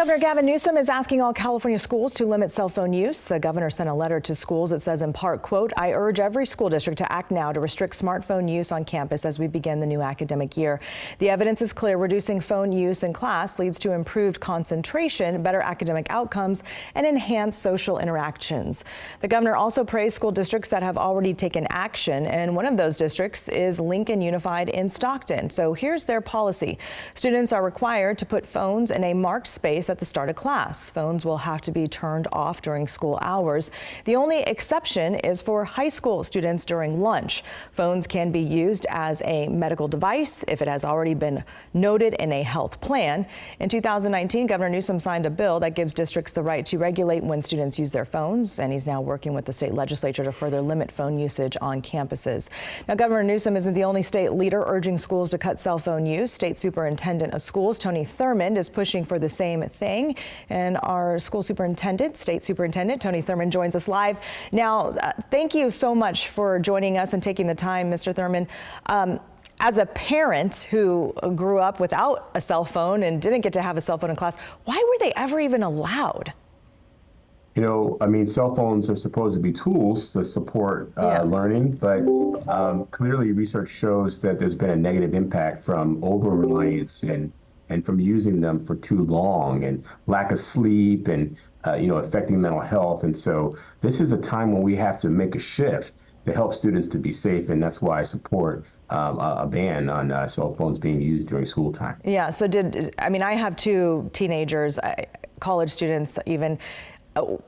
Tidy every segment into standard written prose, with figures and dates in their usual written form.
Governor Gavin Newsom is asking all California schools to limit cell phone use. The governor sent a letter to schools that says in part, quote, "I urge every school district to act now to restrict smartphone use on campus as we begin the new academic year. The evidence is clear. Reducing phone use in class leads to improved concentration, better academic outcomes, and enhanced social interactions." The governor also praised school districts that have already taken action, and one of those districts is Lincoln Unified in Stockton. So here's their policy. Students are required to put phones in a marked space at the start of class. Phones will have to be turned off during school hours. The only exception is for high school students during lunch. Phones can be used as a medical device if it has already been noted in a health plan. In 2019, Governor Newsom signed a bill that gives districts the right to regulate when students use their phones, and he's now working with the state legislature to further limit phone usage on campuses. Now, Governor Newsom isn't the only state leader urging schools to cut cell phone use. State Superintendent of Schools Tony Thurmond is pushing for the same thing, and our school superintendent, State Superintendent Tony Thurmond, joins us live now. Thank you so much for joining us and taking the time, Mr. Thurmond. As a parent who grew up without a cell phone and didn't get to have a cell phone in class, why were they ever even allowed? You know, I mean, cell phones are supposed to be tools to support learning, but clearly research shows that there's been a negative impact from over-reliance and from using them for too long, and lack of sleep, and affecting mental health. And so this is a time when we have to make a shift to help students to be safe, and that's why I support a ban on cell phones being used during school time. Yeah, so I have two teenagers, college students even.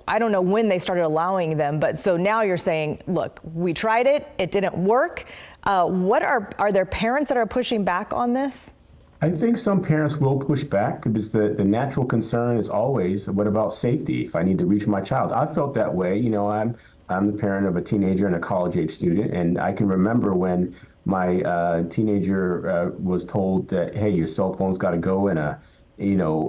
I don't know when they started allowing them, but so now you're saying, look, we tried it, it didn't work. Are there parents that are pushing back on this? I think some parents will push back because the natural concern is always, what about safety if I need to reach my child? I felt that way. You know, I'm the parent of a teenager and a college-age student, and I can remember when my teenager was told that, hey, your cell phone's got to go in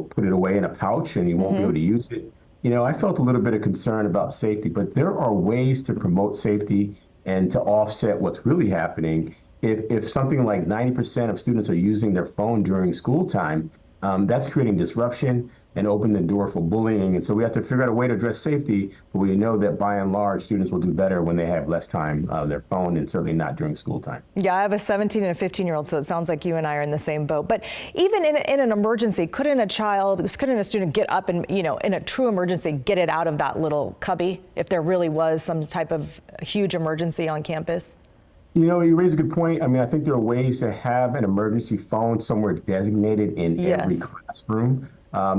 put it away in a pouch and you won't be able to use it. You know, I felt a little bit of concern about safety, but there are ways to promote safety and to offset what's really happening. If something like 90% of students are using their phone during school time, that's creating disruption and opening the door for bullying. And so we have to figure out a way to address safety, but we know that by and large, students will do better when they have less time on their phone, and certainly not during school time. Yeah, I have a 17 and a 15-year-old, so it sounds like you and I are in the same boat. But even in an emergency, couldn't a student get up and, in a true emergency, get it out of that little cubby if there really was some type of huge emergency on campus? You know, you raise a good point. I mean, I think there are ways to have an emergency phone somewhere designated in every classroom.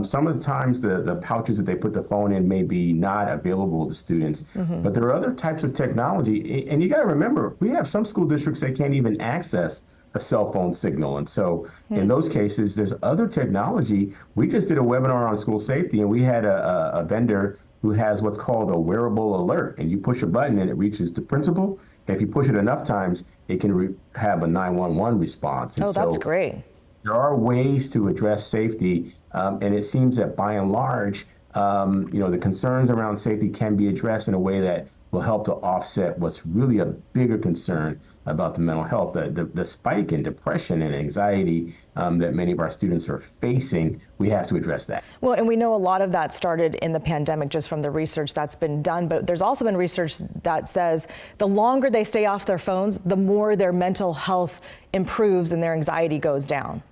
Some of the times the pouches that they put the phone in may be not available to students, but there are other types of technology. And you got to remember, we have some school districts that can't even access a cell phone signal. And so in those cases, there's other technology. We just did a webinar on school safety, and we had a vendor who has what's called a wearable alert, and you push a button and it reaches the principal. And if you push it enough times, it can have a 911 response. And that's great. There are ways to address safety, and it seems that by and large, the concerns around safety can be addressed in a way that will help to offset what's really a bigger concern about the mental health, the spike in depression and anxiety that many of our students are facing. We have to address that. Well, and we know a lot of that started in the pandemic just from the research that's been done, but there's also been research that says the longer they stay off their phones, the more their mental health improves and their anxiety goes down.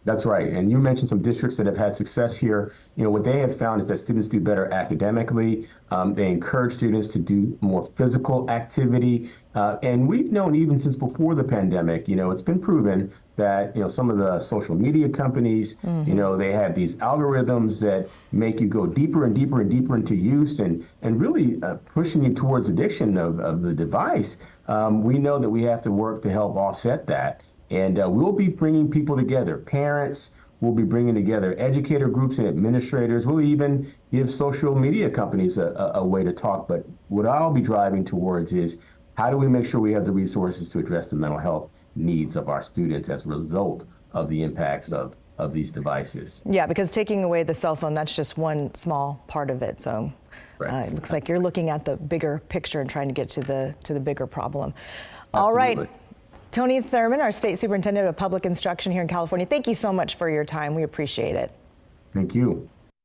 That's right. And you mentioned some districts that have had success here. You know, what they have found is that students do better academically. They encourage students to do more physical activity. And we've known even since before the pandemic, it's been proven that, some of the social media companies, they have these algorithms that make you go deeper and deeper and deeper into use and really pushing you towards addiction of the device. We know that we have to work to help offset that. And we'll be bringing people together. Parents will be bringing together educator groups and administrators. We'll even give social media companies a way to talk. But what I'll be driving towards is how do we make sure we have the resources to address the mental health needs of our students as a result of the impacts of these devices. Yeah, because taking away the cell phone, that's just one small part of it. So it looks like you're looking at the bigger picture and trying to get to the bigger problem. Absolutely. All right. Tony Thurmond, our State Superintendent of Public Instruction here in California, thank you so much for your time. We appreciate it. Thank you.